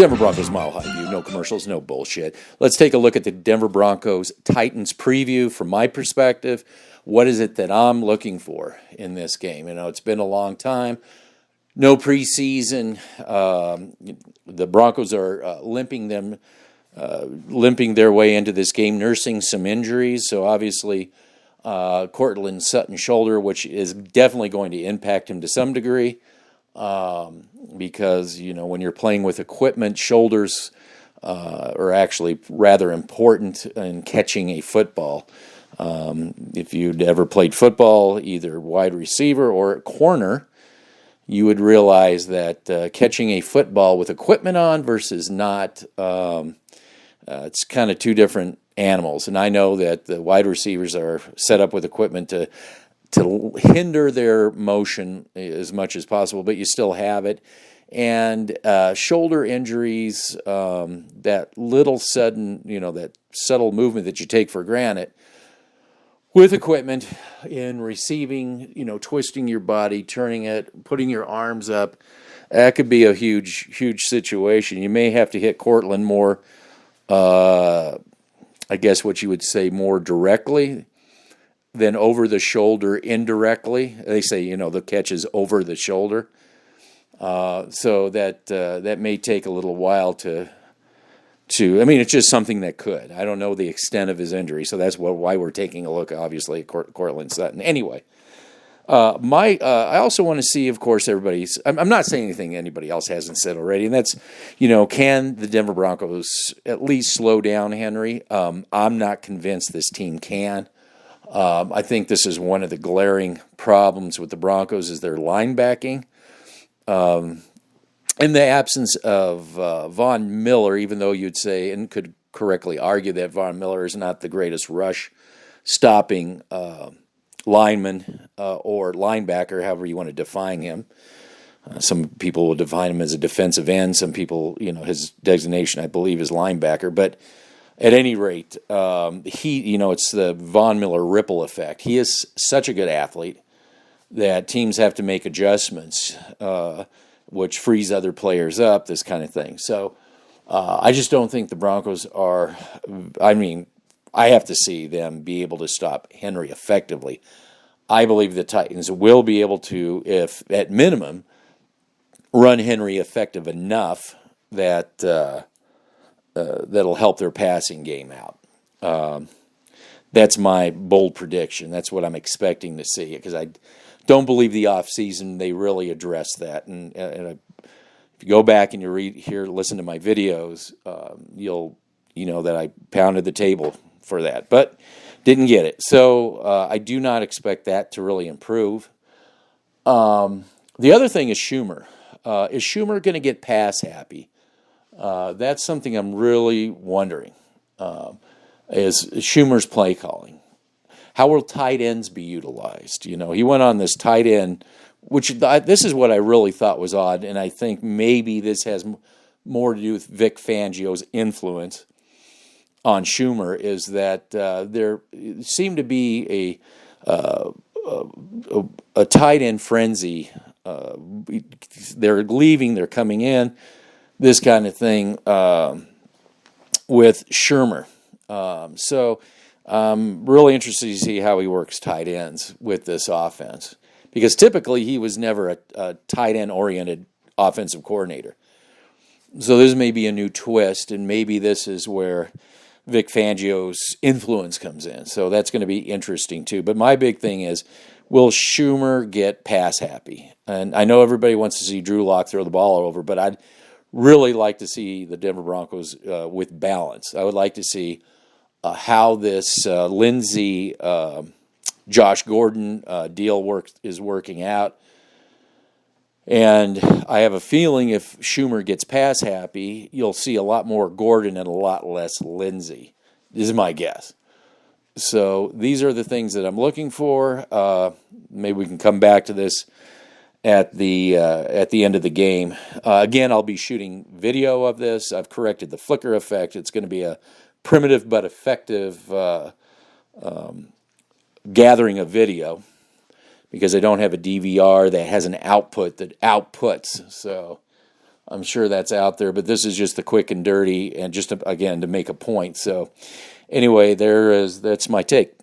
Denver Broncos Mile High View. No commercials, no bullshit. Let's take a look at the Denver Broncos Titans preview from my perspective. What is it that I'm looking for in this game? You know, it's been a long time. No preseason. The Broncos are limping their way into this game, nursing some injuries. So obviously, Courtland Sutton shoulder, which is definitely going to impact him to some degree. Because, you know, when you're playing with equipment, shoulders are actually rather important in catching a football. If you'd ever played football, either wide receiver or corner, you would realize that catching a football with equipment on versus not, it's kind of two different animals. And I know that the wide receivers are set up with equipment to hinder their motion as much as possible, but you still have it. And shoulder injuries, that little sudden, that subtle movement that you take for granted with equipment in receiving, twisting your body, turning it, putting your arms up, that could be a huge, huge situation. You may have to hit Courtland more, I guess what you would say, more directly than over the shoulder indirectly. They say, the catch is over the shoulder. So that may take a little while to it's just something that could. I don't know the extent of his injury, so that's why we're taking a look, obviously, at Courtland Sutton. Anyway, I also want to see, of course, everybody's. I'm not saying anything anybody else hasn't said already, and that's, can the Denver Broncos at least slow down Henry? I'm not convinced this team can. I think this is one of the glaring problems with the Broncos is their linebacking. In the absence of Von Miller, even though you'd say and could correctly argue that Von Miller is not the greatest rush stopping lineman or linebacker, however you want to define him. Some people will define him as a defensive end. Some people, his designation, I believe, is linebacker. But at any rate, it's the Von Miller ripple effect. He is such a good athlete that teams have to make adjustments, which frees other players up, this kind of thing. So I just don't think the Broncos are, I have to see them be able to stop Henry effectively. I believe the Titans will be able to, if at minimum, run Henry effective enough that that'll help their passing game out. That's my bold prediction. That's what I'm expecting to see, because I don't believe the offseason they really addressed that. And if you go back and you listen to my videos, you'll know that I pounded the table for that, but didn't get it. So I do not expect that to really improve. The other thing is Shurmur. Is Shurmur going to get pass happy? That's something I'm really wondering. Is Shurmur's play calling? How will tight ends be utilized? He went on this tight end, which this is what I really thought was odd, and I think maybe this has more to do with Vic Fangio's influence on Shurmur, is that there seemed to be a tight end frenzy. They're leaving, they're coming in, this kind of thing with Shurmur. So I'm really interested to see how he works tight ends with this offense, because typically he was never a tight end-oriented offensive coordinator. So this may be a new twist, and maybe this is where Vic Fangio's influence comes in. So that's going to be interesting too. But my big thing is, will Shurmur get pass happy? And I know everybody wants to see Drew Lock throw the ball over, but I'd really like to see the Denver Broncos with balance. I would like to see how this Lindsey, Josh Gordon deal is working out. And I have a feeling if Shurmur gets pass happy, you'll see a lot more Gordon and a lot less Lindsey. This is my guess. So these are the things that I'm looking for. Maybe we can come back to this at the end of the game. Again, I'll be shooting video of this. I've corrected the flicker effect. It's going to be a primitive but effective gathering of video, because I don't have a DVR that has an output that outputs. So I'm sure that's out there, but this is just the quick and dirty, and just again to make a point. So anyway, that's my take.